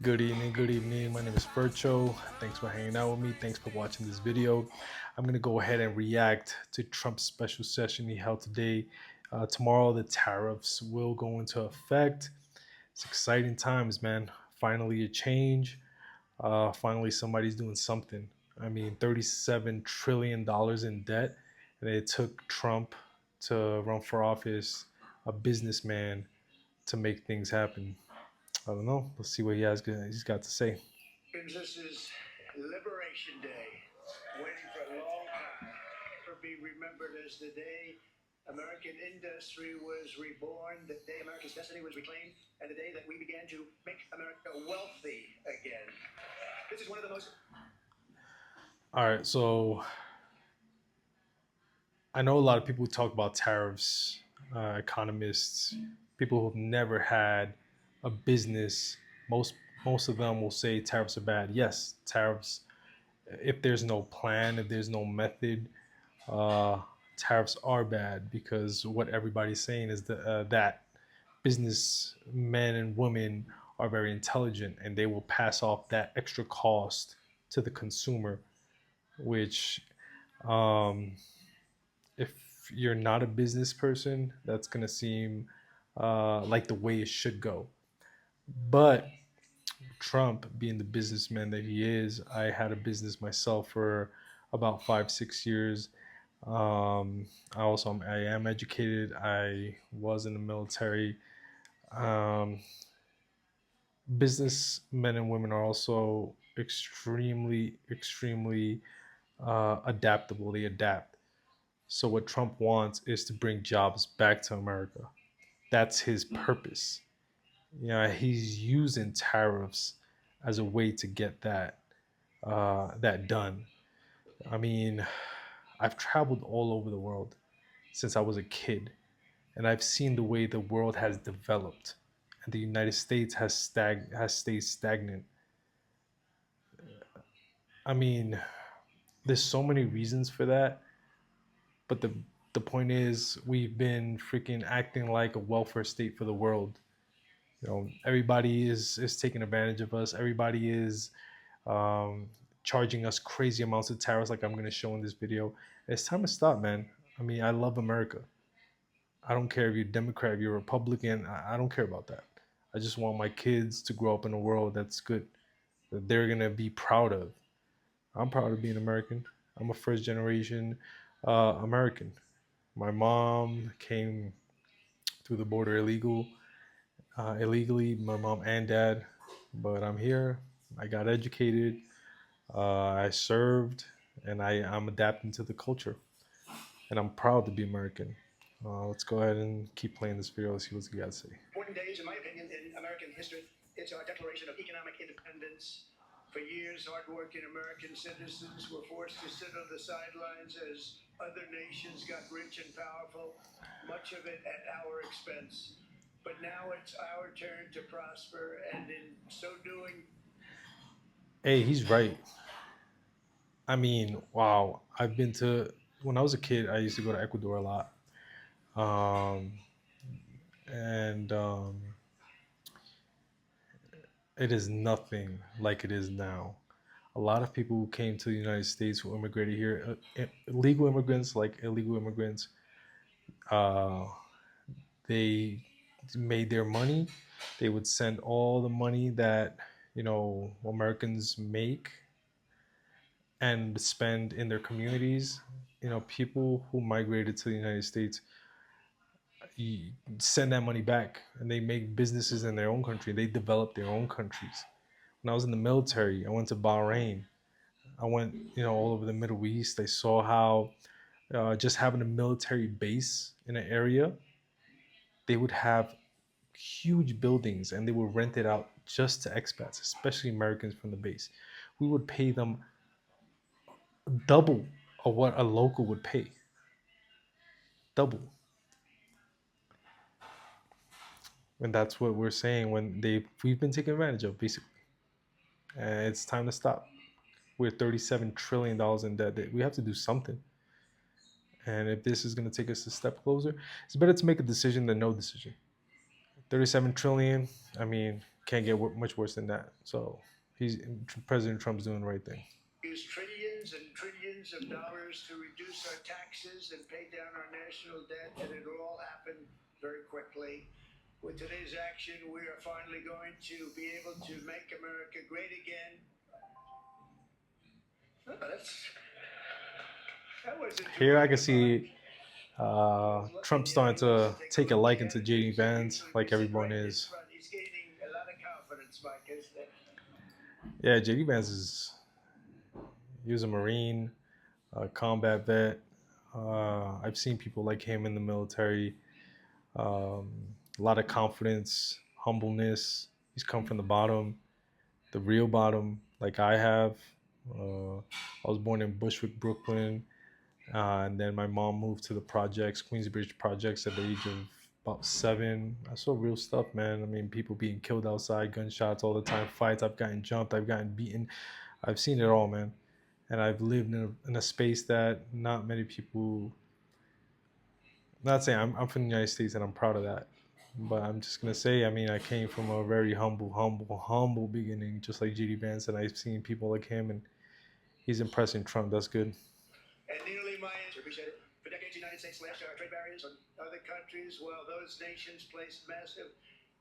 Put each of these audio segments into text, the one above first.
Good evening, good evening. My name is Fercho. Thanks for hanging out with me. Thanks for watching this video. I'm going to go ahead and react to Trump's special session he held today. Tomorrow, the tariffs will go into effect. It's exciting times, man. Finally, a change. Finally, somebody's doing something. I mean, $37 trillion in debt. And it took Trump to run for office, a businessman, to make things happen. I don't know. Let's see what he's got to say. This is Liberation Day, waiting for a long time to be remembered as the day American industry was reborn, the day America's destiny was reclaimed, and the day that we began to make America wealthy again. This is one of the most. All right, so I know a lot of people who talk about tariffs, economists, people who've never had a business. Most of them will say tariffs are bad. Yes, tariffs. If there's no plan, if there's no method, uh, tariffs are bad because what everybody's saying is that businessmen and women are very intelligent and they will pass off that extra cost to the consumer, which um, if you're not a business person, that's going to seem like the way it should go. But Trump, being the businessman that he is, I had a business myself for about 5, 6 years. I am educated. I was in the military. Um, Businessmen and women are also extremely adaptable. They adapt. So what Trump wants is to bring jobs back to America. That's his purpose. He's using tariffs as a way to get that done. I mean, I've traveled all over the world since I was a kid, and I've seen the way the world has developed, and the United States has stayed stagnant. I mean, there's so many reasons for that, but the point is we've been freaking acting like a welfare state for the world. Everybody is taking advantage of us. Everybody is um, charging us crazy amounts of tariffs, like I'm going to show in this video. It's time to stop, man. I mean, I love America. I don't care if you're Democrat, if you're Republican. I don't care about that. I just want my kids to grow up in a world that's good, that they're going to be proud of. I'm proud of being American. I'm a first generation American. My mom came through the border illegally, my mom and dad, but I'm here. I got educated. I served, and I'm adapting to the culture, and I'm proud to be American. Let's go ahead and keep playing this video. Let's see what you guys say. Important days, in my opinion, in American history. It's our Declaration of Economic Independence. For years, hardworking American citizens were forced to sit on the sidelines as other nations got rich and powerful, much of it at our expense. But now it's our turn to prosper, and in so doing, Hey, he's right. I mean, wow. When I was a kid, I used to go to Ecuador a lot. Um, and It is nothing like it is now. A lot of people who came to the United States who immigrated here, legal immigrants like illegal immigrants, uh, they made their money. They would send all the money that Americans make and spend in their communities. People who migrated to the United States send that money back, and they make businesses in their own country. They develop their own countries. When I was in the military, I went to Bahrain. I went, all over the Middle East. I saw how just having a military base in an area, they would have huge buildings and they would rent it out just to expats, especially Americans from the base. We would pay them double of what a local would pay. Double. And that's what we're saying when we've been taken advantage of, basically. And it's time to stop. We're $37 trillion in debt. We have to do something. And if this is going to take us a step closer, it's better to make a decision than no decision. 37 trillion. I mean, can't get much worse than that. So he's President Trump's doing the right thing. Use trillions and trillions of dollars to reduce our taxes and pay down our national debt, and it'll all happen very quickly. With today's action, we are finally going to be able to make America great again. Oh, that wasn't Here I can see Trump starting to take a liking to JD Vance, like everyone is. He's gaining a lot of confidence, Mike, isn't it? Yeah, JD Vance is he was a Marine, a combat vet. I've seen people like him in the military. Um, a lot of confidence, humbleness. He's come from the bottom, the real bottom, like I have. I was born in Bushwick, Brooklyn, and then my mom moved to the projects, Queensbridge projects, at the age of about 7. I saw real stuff, man. I mean, people being killed outside, gunshots all the time, fights. I've gotten jumped, I've gotten beaten. I've seen it all, man. And I've lived in a space that not many people. Not saying I'm from the United States and I'm proud of that, but I'm just gonna say, I mean, I came from a very humble beginning, just like GD Vance, and I've seen people like him, and he's impressing Trump. That's good. And nearly my answer. Appreciate it. For decades, the United States slashed our trade barriers on other countries, while those nations placed massive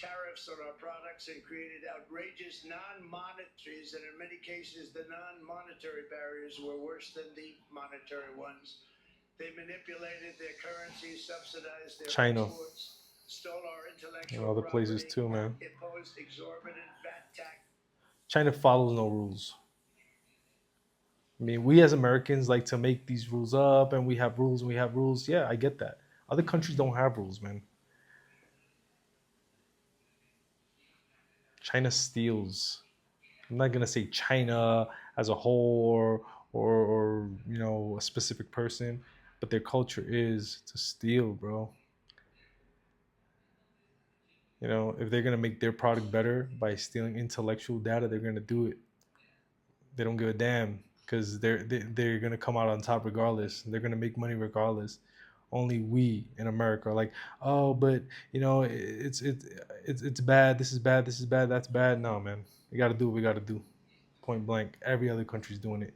tariffs on our products and created outrageous non-monetaries, and in many cases, the non-monetary barriers were worse than the monetary ones. They manipulated their currencies, subsidized their China exports, stole our and intellectual other places property, too, man. imposed exorbitant VAT tax. China follows no rules. I mean, we as Americans like to make these rules up, and we have rules and we have rules. Yeah, I get that. Other countries don't have rules, man. China steals. I'm not gonna say China as a whole or a specific person, but their culture is to steal, bro. If they're gonna make their product better by stealing intellectual data, they're gonna do it. They don't give a damn because they're gonna come out on top regardless. They're gonna make money regardless. Only we in America are like, oh, but it's bad. This is bad. This is bad. That's bad. No, man, we gotta do what we gotta do. Point blank. Every other country's doing it.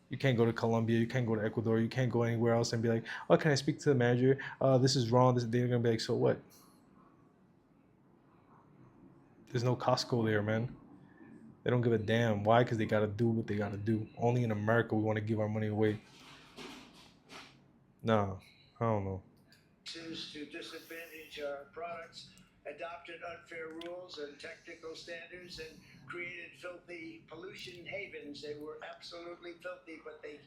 You can't go to Colombia. You can't go to Ecuador. You can't go anywhere else and be like, oh, can I speak to the manager? This is wrong. They're gonna be like, so what? There's no Costco there, man. They don't give a damn. Why? Because they gotta do what they gotta do. Only in America we want to give our money away. Nah, I don't know. To disadvantage our products, adopted unfair rules and technical standards, and created filthy pollution havens. They were absolutely filthy, but they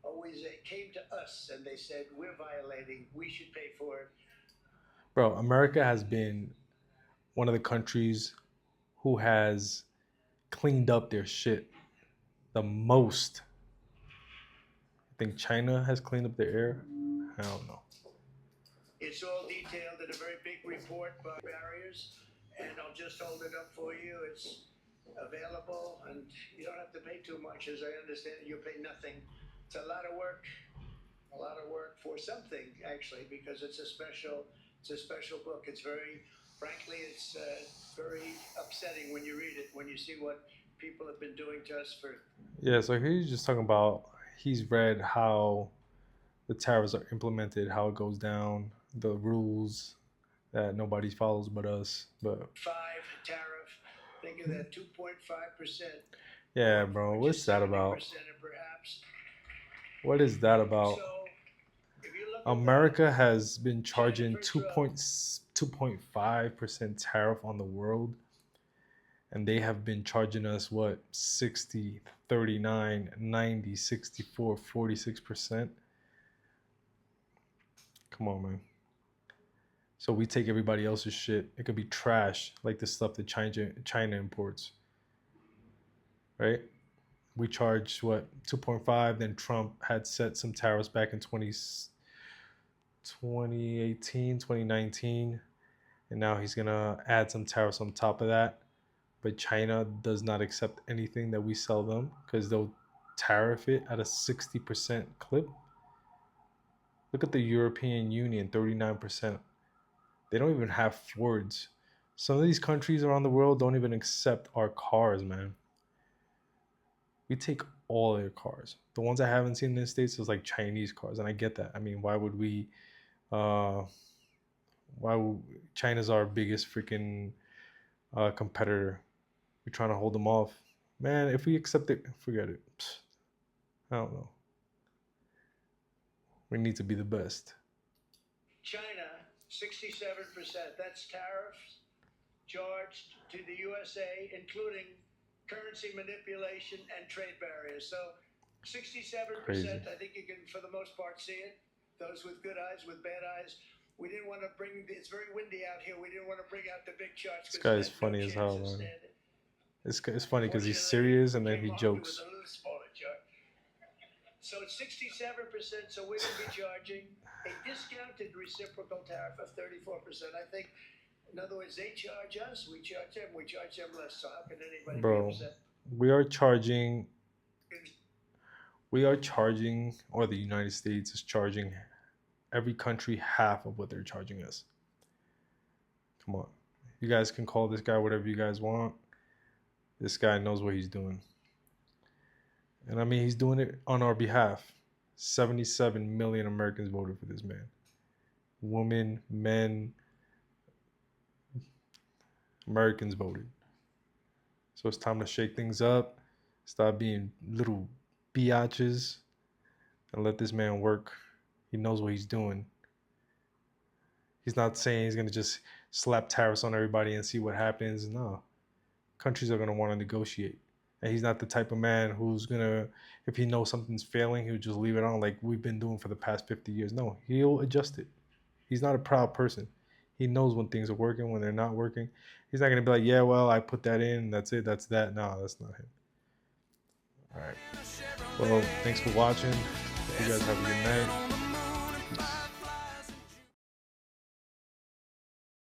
always came to us and they said, we're violating, we should pay for it. Bro, America has been one of the countries who has cleaned up their shit the most. I think China has cleaned up their air. I don't know. It's all detailed in a very big report by barriers, and I'll just hold it up for you. It's available, and you don't have to pay too much, as I understand it. You pay nothing. It's a lot of work for something, actually, because it's a special book. It's frankly, it's very upsetting when you read it, when you see what people have been doing to us for. Yeah, so he's just talking about he's read how the tariffs are implemented, how it goes down, the rules that nobody follows but us. But Five tariff. Think of that, 2.5%. yeah, bro, what's that about? Perhaps. What is that about? So, America has been charging 2.5% tariff on the world, and they have been charging us what 60, 39, 90, 64, 46%. Come on, man. So we take everybody else's shit. It could be trash, like the stuff that China imports, right? We charge what 2.5. Then Trump had set some tariffs back in 2018, 2019, and now he's gonna add some tariffs on top of that. But China does not accept anything that we sell them because they'll tariff it at a 60% clip. Look at the European Union, 39%. They don't even have Fords. Some of these countries around the world don't even accept our cars, man. We take all their cars. The ones I haven't seen in the States is like Chinese cars, and I get that. I mean, why would we? Uh, why would, China's our biggest freaking competitor? We're trying to hold them off, man. If we accept it, forget it. I don't know. We need to be the best. China, 67%. That's tariffs charged to the USA, including currency manipulation and trade barriers. So 67%, Crazy. I think you can, for the most part, see it. Those with good eyes, with bad eyes. We didn't want to bring, it's very windy out here. We didn't want to bring out the big charts This because guy it is had no funny as chance hell, of man. standing. It's funny because he's Fortunately, serious we and then came he along with jokes. a little smaller chart. So it's 67%, so we're going to be charging a discounted reciprocal tariff of 34%. I think, in other words, they charge us, we charge them less. So how can anybody be Bro, upset? we are charging, or the United States is charging every country half of what they're charging us. Come on. You guys can call this guy whatever you guys want. This guy knows what he's doing. And I mean, he's doing it on our behalf. 77 million Americans voted for this man. Women, men, Americans voted. So it's time to shake things up, stop being little biatches, and let this man work. He knows what he's doing. He's not saying he's going to just slap tariffs on everybody and see what happens. No. Countries are going to want to negotiate. And he's not the type of man who's going to, if he knows something's failing, he'll just leave it on like we've been doing for the past 50 years. No, he'll adjust it. He's not a proud person. He knows when things are working, when they're not working. He's not going to be like, yeah, well, I put that in. That's it. That's that. No, that's not him. All right. Well, thanks for watching. Hope you guys have a good night.